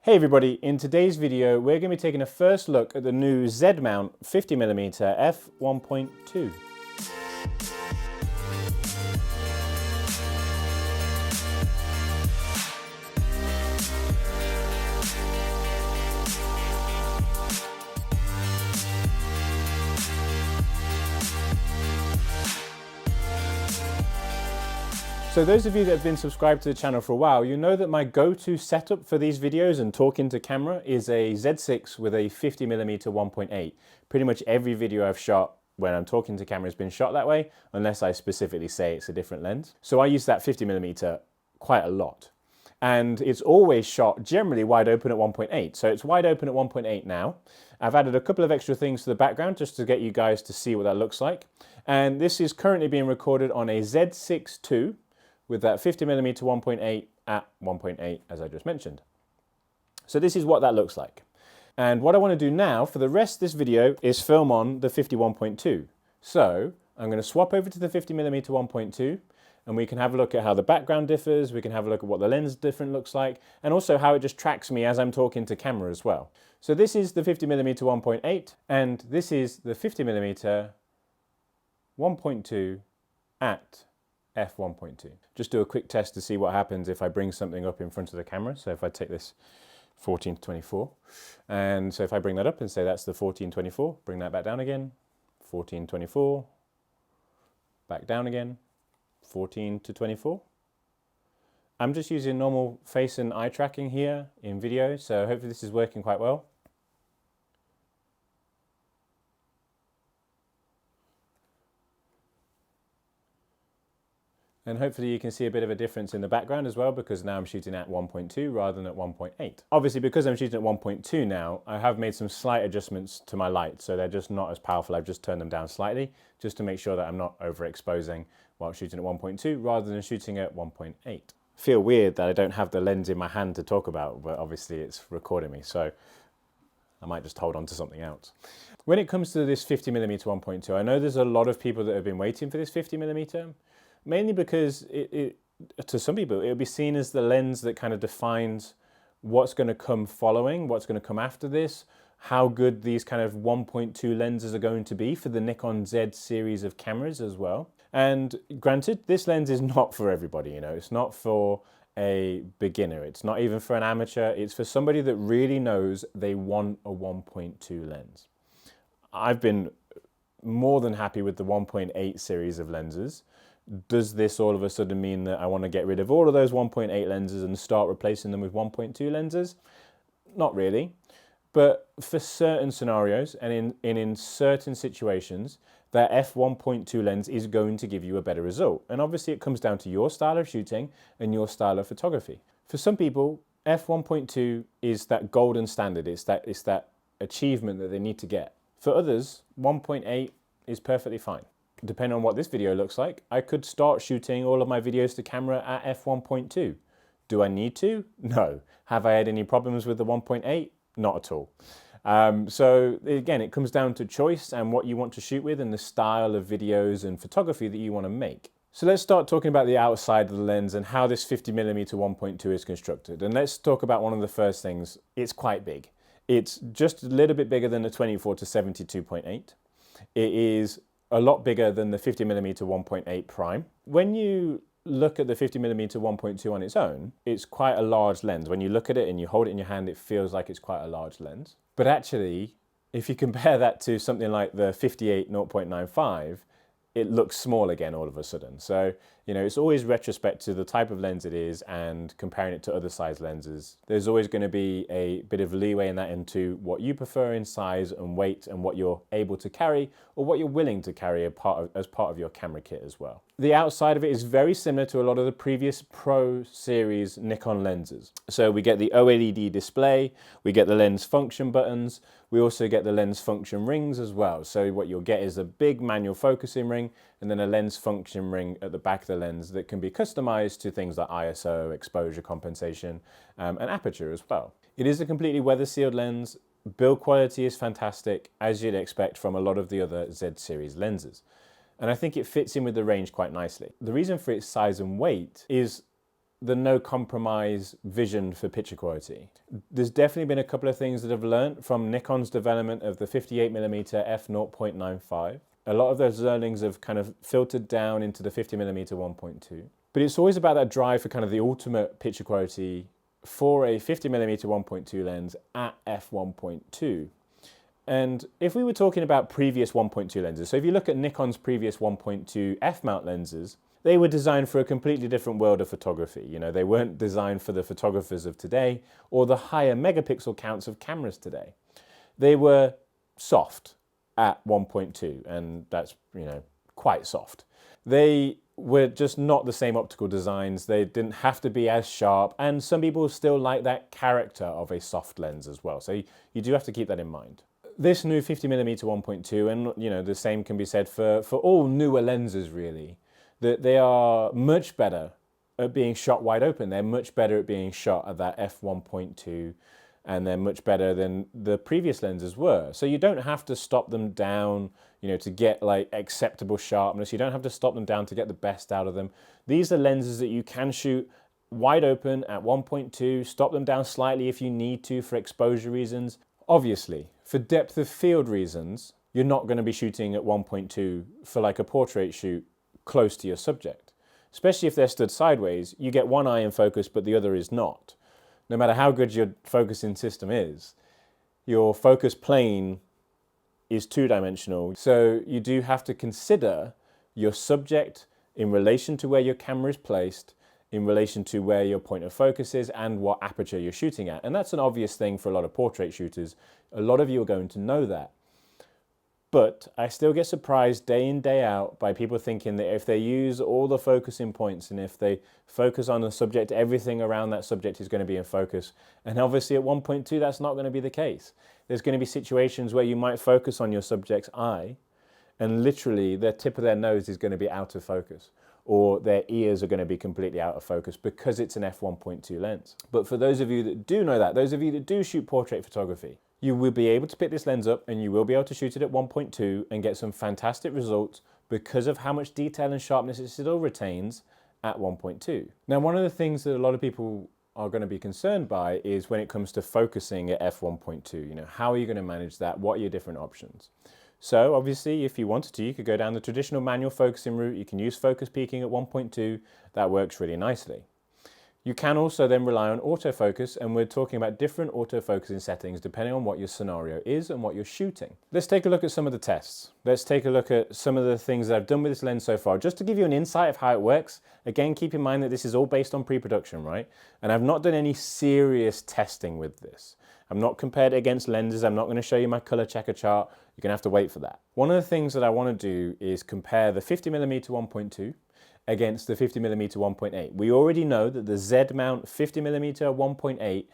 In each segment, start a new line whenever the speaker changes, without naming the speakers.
Hey everybody, in today's video we're going to be taking a first look at the new Z mount 50mm f1.2. So those of you that have been subscribed to the channel for a while, you know that my go-to setup for these videos and talking to camera is a Z6 with a 50mm 1.8. Pretty much every video I've shot when I'm talking to camera has been shot that way, unless I specifically say it's a different lens. So I use that 50mm quite a lot. And it's always shot generally wide open at 1.8. So it's wide open at 1.8 now. I've added a couple of extra things to the background just to get you guys to see what that looks like. And this is currently being recorded on a Z6 II, with that 50mm 1.8 at 1.8 as I just mentioned. So this is what that looks like. And what I want to do now for the rest of this video is film on the 51.2. So I'm going to swap over to the 50mm 1.2 and we can have a look at how the background differs, we can have a look at what the lens different looks like, and also how it just tracks me as I'm talking to camera as well. So this is the 50mm 1.8 and this is the 50mm 1.2 at f1.2. Just do a quick test to see what happens if I bring something up in front of the camera. So if I take this 14-24, and so if I bring that up and say that's the 14-24, bring that back down again, 14-24, back down again, 14-24. I'm just using normal face and eye tracking here in video, so hopefully this is working quite well. And hopefully you can see a bit of a difference in the background as well, because now I'm shooting at 1.2 rather than at 1.8. Obviously, because I'm shooting at 1.2 now, I have made some slight adjustments to my light, so they're just not as powerful. I've just turned them down slightly, just to make sure that I'm not overexposing while shooting at 1.2 rather than shooting at 1.8. Feel weird that I don't have the lens in my hand to talk about, but obviously it's recording me, so I might just hold on to something else. When it comes to this 50mm 1.2, I know there's a lot of people that have been waiting for this 50mm. Mainly because to some people, it'll be seen as the lens that kind of defines what's going to come following, what's going to come after this, how good these kind of 1.2 lenses are going to be for the Nikon Z series of cameras as well. And granted, this lens is not for everybody, you know, it's not for a beginner, it's not even for an amateur, it's for somebody that really knows they want a 1.2 lens. I've been more than happy with the 1.8 series of lenses. Does this all of a sudden mean that I want to get rid of all of those 1.8 lenses and start replacing them with 1.2 lenses? Not really. But for certain scenarios and in certain situations, that f1.2 lens is going to give you a better result. And obviously it comes down to your style of shooting and your style of photography. For some people, f1.2 is that golden standard. It's that achievement that they need to get. For others, 1.8 is perfectly fine. Depending on what this video looks like, I could start shooting all of my videos to camera at f1.2. Do I need to? No. Have I had any problems with the 1.8? Not at all. So again, it comes down to choice and what you want to shoot with and the style of videos and photography that you want to make. So let's start talking about the outside of the lens and how this 50mm 1.2 is constructed. And let's talk about one of the first things. It's quite big. It's just a little bit bigger than the 24-72 2.8. It is a lot bigger than the 50mm 1.8 prime. When you look at the 50mm 1.2 on its own, it's quite a large lens. When you look at it and you hold it in your hand, it feels like it's quite a large lens. But actually, if you compare that to something like the 58 0.95, it looks small again all of a sudden. So, you know, it's always retrospect to the type of lens it is and comparing it to other size lenses. There's always going to be a bit of leeway in that into what you prefer in size and weight and what you're able to carry or what you're willing to carry as part of your camera kit as well. The outside of it is very similar to a lot of the previous Pro series Nikon lenses. So we get the OLED display, we get the lens function buttons, we also get the lens function rings as well. So what you'll get is a big manual focusing ring and then a lens function ring at the back of the lens that can be customized to things like ISO, exposure compensation, and aperture as well. It is a completely weather sealed lens. Build quality is fantastic, as you'd expect from a lot of the other Z series lenses. And I think it fits in with the range quite nicely. The reason for its size and weight is the no compromise vision for picture quality. There's definitely been a couple of things that I've learned from Nikon's development of the 58mm f/0.95. A lot of those learnings have kind of filtered down into the 50mm 1.2. But it's always about that drive for kind of the ultimate picture quality for a 50mm 1.2 lens at f1.2. And if we were talking about previous 1.2 lenses, so if you look at Nikon's previous 1.2 f-mount lenses, they were designed for a completely different world of photography. You know, they weren't designed for the photographers of today or the higher megapixel counts of cameras today. They were soft at 1.2, and that's, you know, quite soft. They were just not the same optical designs. They didn't have to be as sharp, and some people still like that character of a soft lens as well. So you do have to keep that in mind. This new 50mm 1.2, and you know, the same can be said for all newer lenses really, that they are much better at being shot wide open. They're much better at being shot at that f1.2, and they're much better than the previous lenses were. So you don't have to stop them down, you know, to get like acceptable sharpness. You don't have to stop them down to get the best out of them. These are lenses that you can shoot wide open at 1.2, stop them down slightly if you need to for exposure reasons. Obviously, for depth of field reasons, you're not going to be shooting at 1.2 for like a portrait shoot close to your subject. Especially if they're stood sideways, you get one eye in focus but the other is not. No matter how good your focusing system is, your focus plane is two-dimensional. So you do have to consider your subject in relation to where your camera is placed, in relation to where your point of focus is and what aperture you're shooting at. And that's an obvious thing for a lot of portrait shooters. A lot of you are going to know that. But I still get surprised day in, day out by people thinking that if they use all the focusing points and if they focus on the subject, everything around that subject is going to be in focus. And obviously at 1.2, that's not going to be the case. There's going to be situations where you might focus on your subject's eye and literally the tip of their nose is going to be out of focus, or their ears are going to be completely out of focus because it's an f1.2 lens. But for those of you that do know that, those of you that do shoot portrait photography, you will be able to pick this lens up and you will be able to shoot it at 1.2 and get some fantastic results because of how much detail and sharpness it still retains at 1.2. Now, one of the things that a lot of people are going to be concerned by is when it comes to focusing at f1.2, you know, how are you going to manage that? What are your different options? So obviously, if you wanted to, you could go down the traditional manual focusing route. You can use focus peaking at 1.2. That works really nicely. You can also then rely on autofocus, and we're talking about different autofocusing settings depending on what your scenario is and what you're shooting. Let's take a look at some of the tests. Let's take a look at some of the things that I've done with this lens so far, just to give you an insight of how it works. Again, keep in mind that this is all based on pre-production, right? And I've not done any serious testing with this. I'm not compared it against lenses. I'm not going to show you my color checker chart. You're going to have to wait for that. One of the things that I want to do is compare the 50mm 1.2 against the 50mm 1.8. We already know that the Z mount 50mm 1.8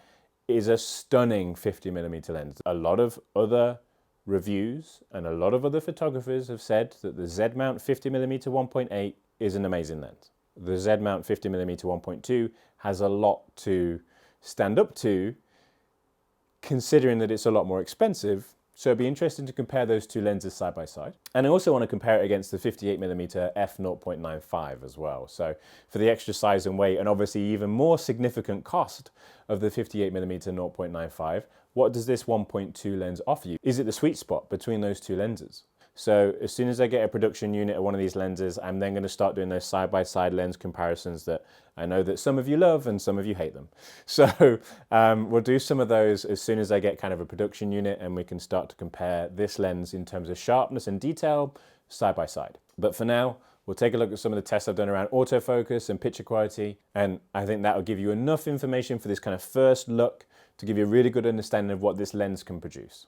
is a stunning 50mm lens. A lot of other reviews and a lot of other photographers have said that the Z mount 50mm 1.8 is an amazing lens. The Z mount 50mm 1.2 has a lot to stand up to, considering that it's a lot more expensive. So it'd be interesting to compare those two lenses side by side. And I also want to compare it against the 58mm f/0.95 as well. So for the extra size and weight, and obviously even more significant cost of the 58mm 0.95, what does this 1.2 lens offer you? Is it the sweet spot between those two lenses? So as soon as I get a production unit of one of these lenses, I'm then going to start doing those side-by-side lens comparisons that I know that some of you love and some of you hate them. So we'll do some of those as soon as I get kind of a production unit, and we can start to compare this lens in terms of sharpness and detail side-by-side. But for now, we'll take a look at some of the tests I've done around autofocus and picture quality, and I think that will give you enough information for this kind of first look to give you a really good understanding of what this lens can produce.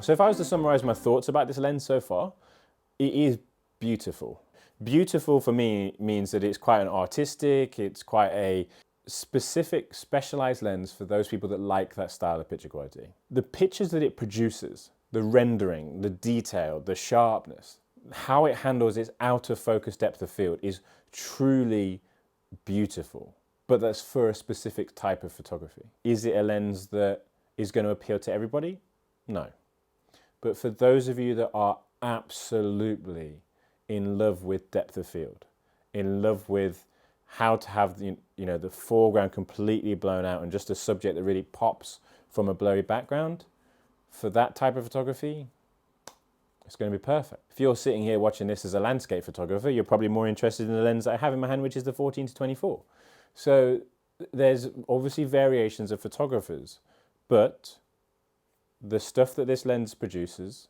So if I was to summarize my thoughts about this lens so far, it is beautiful. Beautiful for me means that it's quite an artistic, it's quite a specific, specialized lens for those people that like that style of picture quality. The pictures that it produces, the rendering, the detail, the sharpness, how it handles its out of focus depth of field is truly beautiful. But that's for a specific type of photography. Is it a lens that is going to appeal to everybody? No. But for those of you that are absolutely in love with depth of field, in love with how to have the foreground completely blown out and just a subject that really pops from a blurry background, for that type of photography, it's going to be perfect. If you're sitting here watching this as a landscape photographer, you're probably more interested in the lens that I have in my hand, which is the 14-24. So there's obviously variations of photographers, but the stuff that this lens produces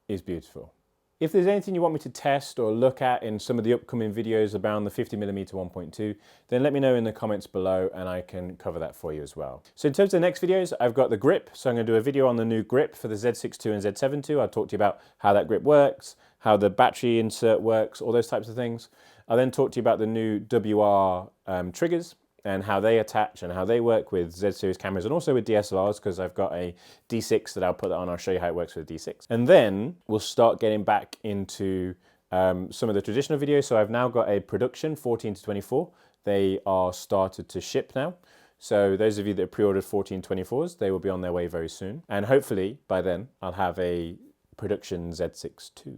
is beautiful. If there's anything you want me to test or look at in some of the upcoming videos around the 50mm 1.2, then let me know in the comments below and I can cover that for you as well. So in terms of the next videos, I've got the grip. So I'm going to do a video on the new grip for the Z6 II and Z7 II. I'll talk to you about how that grip works, how the battery insert works, all those types of things. I'll then talk to you about the new WR triggers and how they attach and how they work with Z series cameras and also with DSLRs, because I've got a D6 that I'll put that on. I'll show you how it works with a D6. And then we'll start getting back into some of the traditional videos. So I've now got a production 14-24. They are started to ship now. So those of you that pre-ordered 14-24s, they will be on their way very soon. And hopefully by then I'll have a production Z6 II.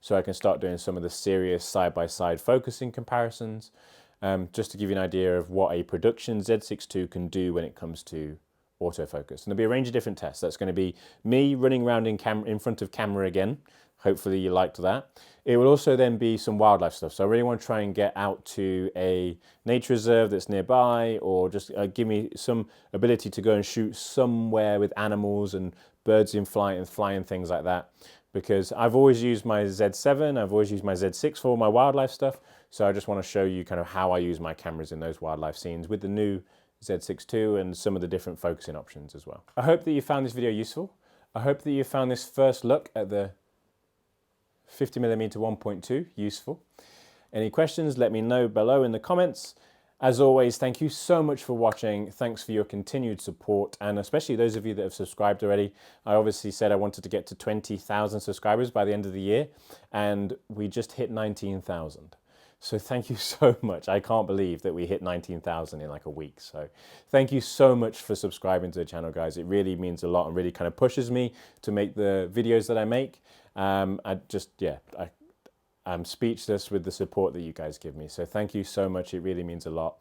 So I can start doing some of the serious side-by-side focusing comparisons, just to give you an idea of what a production Z6 II can do when it comes to autofocus. And there'll be a range of different tests. That's going to be me running around in front of camera again. Hopefully you liked that. It will also then be some wildlife stuff. So I really want to try and get out to a nature reserve that's nearby, or just give me some ability to go and shoot somewhere with animals and birds in flight and flying things like that. Because I've always used my Z7, I've always used my Z6 for all my wildlife stuff. So I just want to show you kind of how I use my cameras in those wildlife scenes with the new Z6 II and some of the different focusing options as well. I hope that you found this video useful. I hope that you found this first look at the 50mm 1.2 useful. Any questions, let me know below in the comments. As always, thank you so much for watching. Thanks for your continued support, and especially those of you that have subscribed already. I obviously said I wanted to get to 20,000 subscribers by the end of the year, and we just hit 19,000. So thank you so much. I can't believe that we hit 19,000 in like a week. So thank you so much for subscribing to the channel, guys. It really means a lot and really kind of pushes me to make the videos that I make. I'm speechless with the support that you guys give me. So thank you so much. It really means a lot.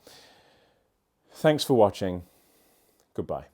Thanks for watching. Goodbye.